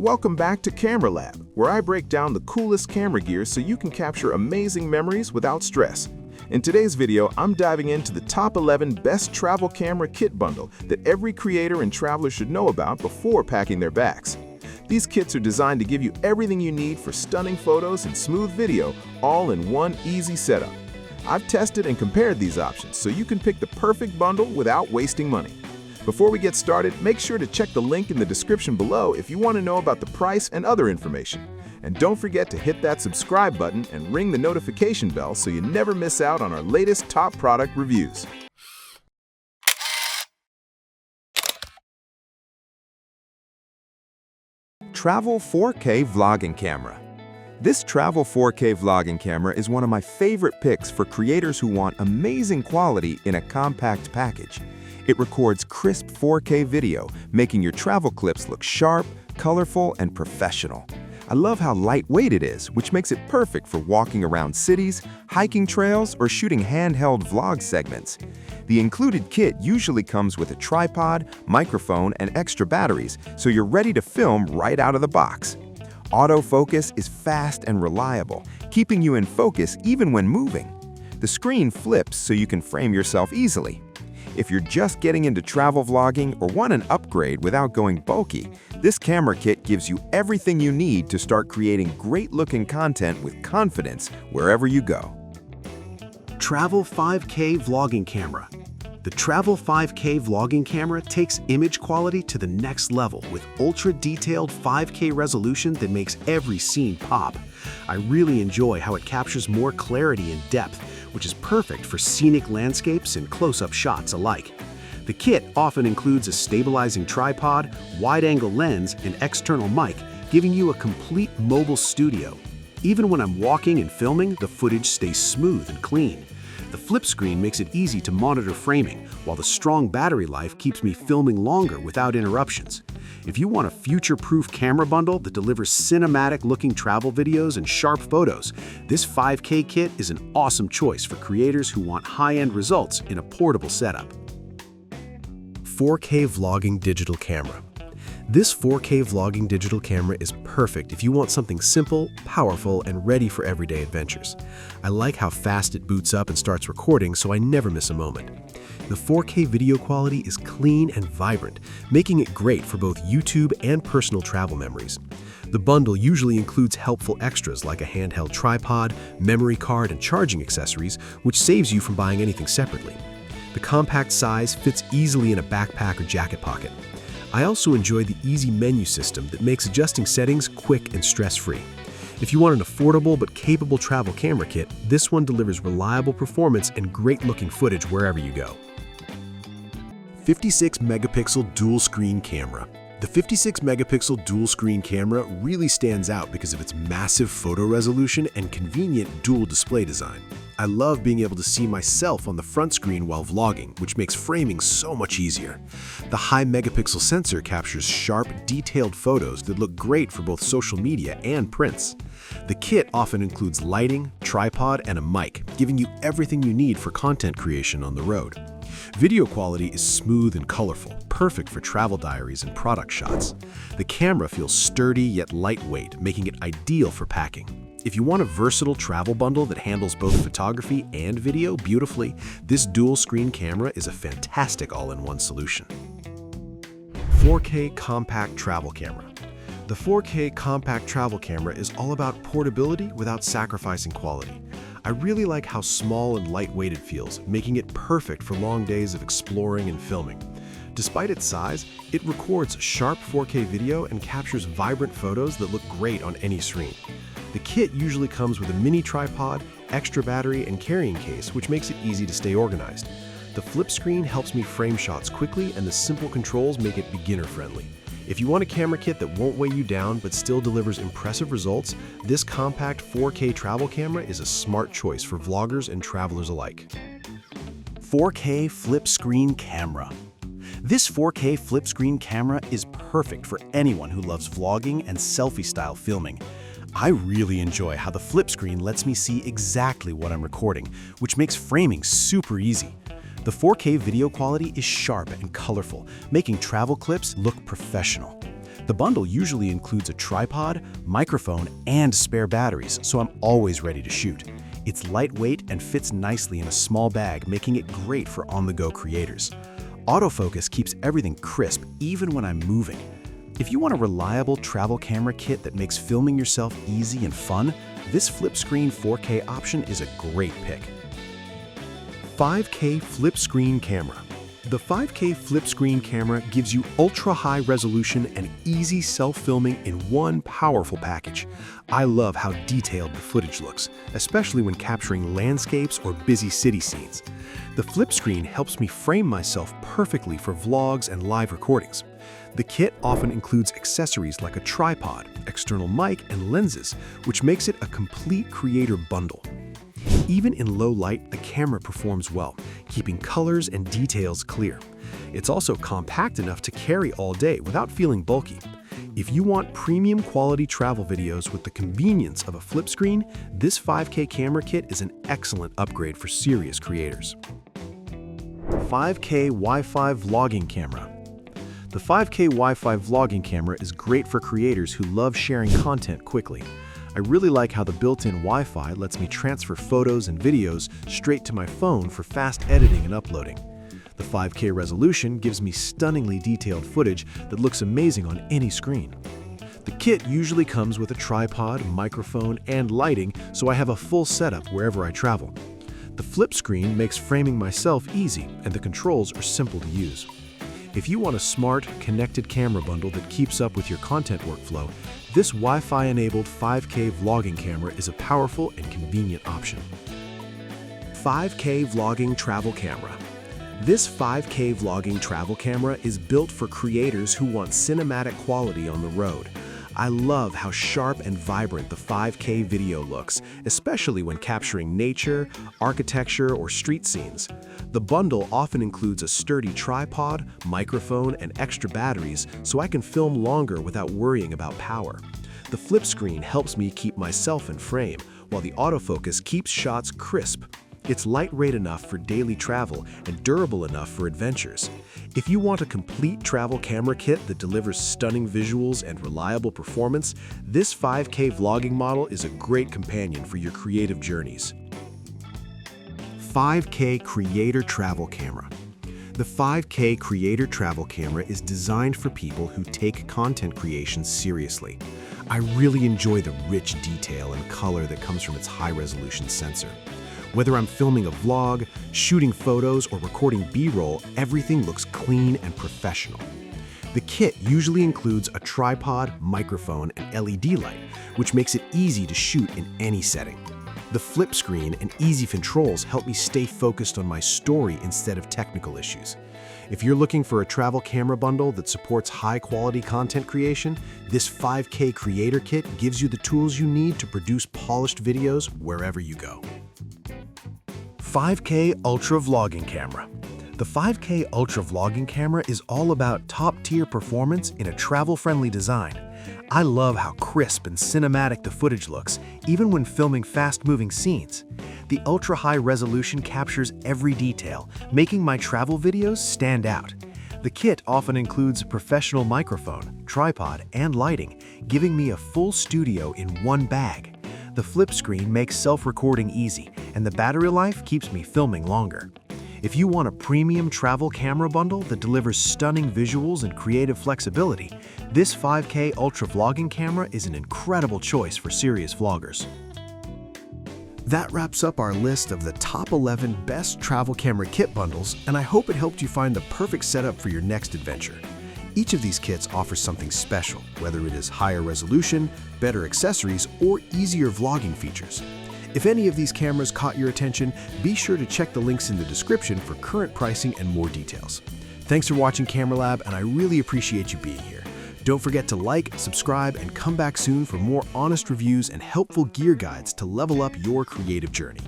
Welcome back to Camera Lab, where I break down the coolest camera gear so you can capture amazing memories without stress. In today's video, I'm diving into the top 11 best travel camera kit bundle that every creator and traveler should know about before packing their bags. These kits are designed to give you everything you need for stunning photos and smooth video, all in one easy setup. I've tested and compared these options so you can pick the perfect bundle without wasting money. Before we get started, make sure to check the link in the description below if you want to know about the price and other information. And don't forget to hit that subscribe button and ring the notification bell so you never miss out on our latest top product reviews. Travel 4K Vlogging Camera. This Travel 4K Vlogging Camera is one of my favorite picks for creators who want amazing quality in a compact package. It records crisp 4K video, making your travel clips look sharp, colorful, and professional. I love how lightweight it is, which makes it perfect for walking around cities, hiking trails, or shooting handheld vlog segments. The included kit usually comes with a tripod, microphone, and extra batteries, so you're ready to film right out of the box. Autofocus is fast and reliable, keeping you in focus even when moving. The screen flips so you can frame yourself easily. If you're just getting into travel vlogging or want an upgrade without going bulky, this camera kit gives you everything you need to start creating great-looking content with confidence wherever you go. Travel 5K Vlogging Camera. The Travel 5K Vlogging Camera takes image quality to the next level with ultra-detailed 5K resolution that makes every scene pop. I really enjoy how it captures more clarity and depth, which is perfect for scenic landscapes and close-up shots alike. The kit often includes a stabilizing tripod, wide-angle lens, and external mic, giving you a complete mobile studio. Even when I'm walking and filming, the footage stays smooth and clean. The flip screen makes it easy to monitor framing, while the strong battery life keeps me filming longer without interruptions. If you want a future-proof camera bundle that delivers cinematic-looking travel videos and sharp photos, this 5K kit is an awesome choice for creators who want high-end results in a portable setup. 4K Vlogging Digital Camera. This 4K vlogging digital camera is perfect if you want something simple, powerful, and ready for everyday adventures. I like how fast it boots up and starts recording, so I never miss a moment. The 4K video quality is clean and vibrant, making it great for both YouTube and personal travel memories. The bundle usually includes helpful extras like a handheld tripod, memory card, and charging accessories, which saves you from buying anything separately. The compact size fits easily in a backpack or jacket pocket. I also enjoy the easy menu system that makes adjusting settings quick and stress-free. If you want an affordable but capable travel camera kit, this one delivers reliable performance and great-looking footage wherever you go. 56-megapixel dual-screen camera. The 56-megapixel dual-screen camera really stands out because of its massive photo resolution and convenient dual display design. I love being able to see myself on the front screen while vlogging, which makes framing so much easier. The high megapixel sensor captures sharp, detailed photos that look great for both social media and prints. The kit often includes lighting, tripod, and a mic, giving you everything you need for content creation on the road. Video quality is smooth and colorful, perfect for travel diaries and product shots. The camera feels sturdy yet lightweight, making it ideal for packing. If you want a versatile travel bundle that handles both photography and video beautifully, this dual-screen camera is a fantastic all-in-one solution. 4K Compact Travel Camera. The 4K Compact Travel Camera is all about portability without sacrificing quality. I really like how small and lightweight it feels, making it perfect for long days of exploring and filming. Despite its size, it records sharp 4K video and captures vibrant photos that look great on any screen. The kit usually comes with a mini tripod, extra battery, and carrying case, which makes it easy to stay organized. The flip screen helps me frame shots quickly, and the simple controls make it beginner-friendly. If you want a camera kit that won't weigh you down but still delivers impressive results, this compact 4K travel camera is a smart choice for vloggers and travelers alike. 4K Flip Screen Camera. This 4K flip screen camera is perfect for anyone who loves vlogging and selfie-style filming. I really enjoy how the flip screen lets me see exactly what I'm recording, which makes framing super easy. The 4K video quality is sharp and colorful, making travel clips look professional. The bundle usually includes a tripod, microphone, and spare batteries, so I'm always ready to shoot. It's lightweight and fits nicely in a small bag, making it great for on-the-go creators. Autofocus keeps everything crisp, even when I'm moving. If you want a reliable travel camera kit that makes filming yourself easy and fun, this flip screen 4K option is a great pick. 5K flip screen camera. The 5K flip screen camera gives you ultra-high resolution and easy self-filming in one powerful package. I love how detailed the footage looks, especially when capturing landscapes or busy city scenes. The flip screen helps me frame myself perfectly for vlogs and live recordings. The kit often includes accessories like a tripod, external mic, and lenses, which makes it a complete creator bundle. Even in low light, the camera performs well, keeping colors and details clear. It's also compact enough to carry all day without feeling bulky. If you want premium quality travel videos with the convenience of a flip screen, this 5K camera kit is an excellent upgrade for serious creators. 5K Wi-Fi vlogging camera. The 5K Wi-Fi vlogging camera is great for creators who love sharing content quickly. I really like how the built-in Wi-Fi lets me transfer photos and videos straight to my phone for fast editing and uploading. The 5K resolution gives me stunningly detailed footage that looks amazing on any screen. The kit usually comes with a tripod, microphone, and lighting, so I have a full setup wherever I travel. The flip screen makes framing myself easy, and the controls are simple to use. If you want a smart, connected camera bundle that keeps up with your content workflow, this Wi-Fi-enabled 5K vlogging camera is a powerful and convenient option. 5K vlogging travel camera. This 5K vlogging travel camera is built for creators who want cinematic quality on the road. I love how sharp and vibrant the 5K video looks, especially when capturing nature, architecture, or street scenes. The bundle often includes a sturdy tripod, microphone, and extra batteries, so I can film longer without worrying about power. The flip screen helps me keep myself in frame, while the autofocus keeps shots crisp. It's lightweight enough for daily travel and durable enough for adventures. If you want a complete travel camera kit that delivers stunning visuals and reliable performance, this 5K vlogging model is a great companion for your creative journeys. 5K Creator Travel Camera. The 5K Creator Travel Camera is designed for people who take content creation seriously. I really enjoy the rich detail and color that comes from its high-resolution sensor. Whether I'm filming a vlog, shooting photos, or recording B-roll, everything looks clean and professional. The kit usually includes a tripod, microphone, and LED light, which makes it easy to shoot in any setting. The flip screen and easy controls help me stay focused on my story instead of technical issues. If you're looking for a travel camera bundle that supports high-quality content creation, this 5K Creator Kit gives you the tools you need to produce polished videos wherever you go. 5K Ultra Vlogging Camera. The 5K Ultra Vlogging Camera is all about top-tier performance in a travel-friendly design. I love how crisp and cinematic the footage looks, even when filming fast-moving scenes. The ultra-high resolution captures every detail, making my travel videos stand out. The kit often includes a professional microphone, tripod, and lighting, giving me a full studio in one bag. The flip screen makes self-recording easy, and the battery life keeps me filming longer. If you want a premium travel camera bundle that delivers stunning visuals and creative flexibility, this 5K Ultra Vlogging camera is an incredible choice for serious vloggers. That wraps up our list of the top 11 best travel camera kit bundles, and I hope it helped you find the perfect setup for your next adventure. Each of these kits offers something special, whether it is higher resolution, better accessories, or easier vlogging features. If any of these cameras caught your attention, be sure to check the links in the description for current pricing and more details. Thanks for watching Camera Lab, and I really appreciate you being here. Don't forget to like, subscribe, and come back soon for more honest reviews and helpful gear guides to level up your creative journey.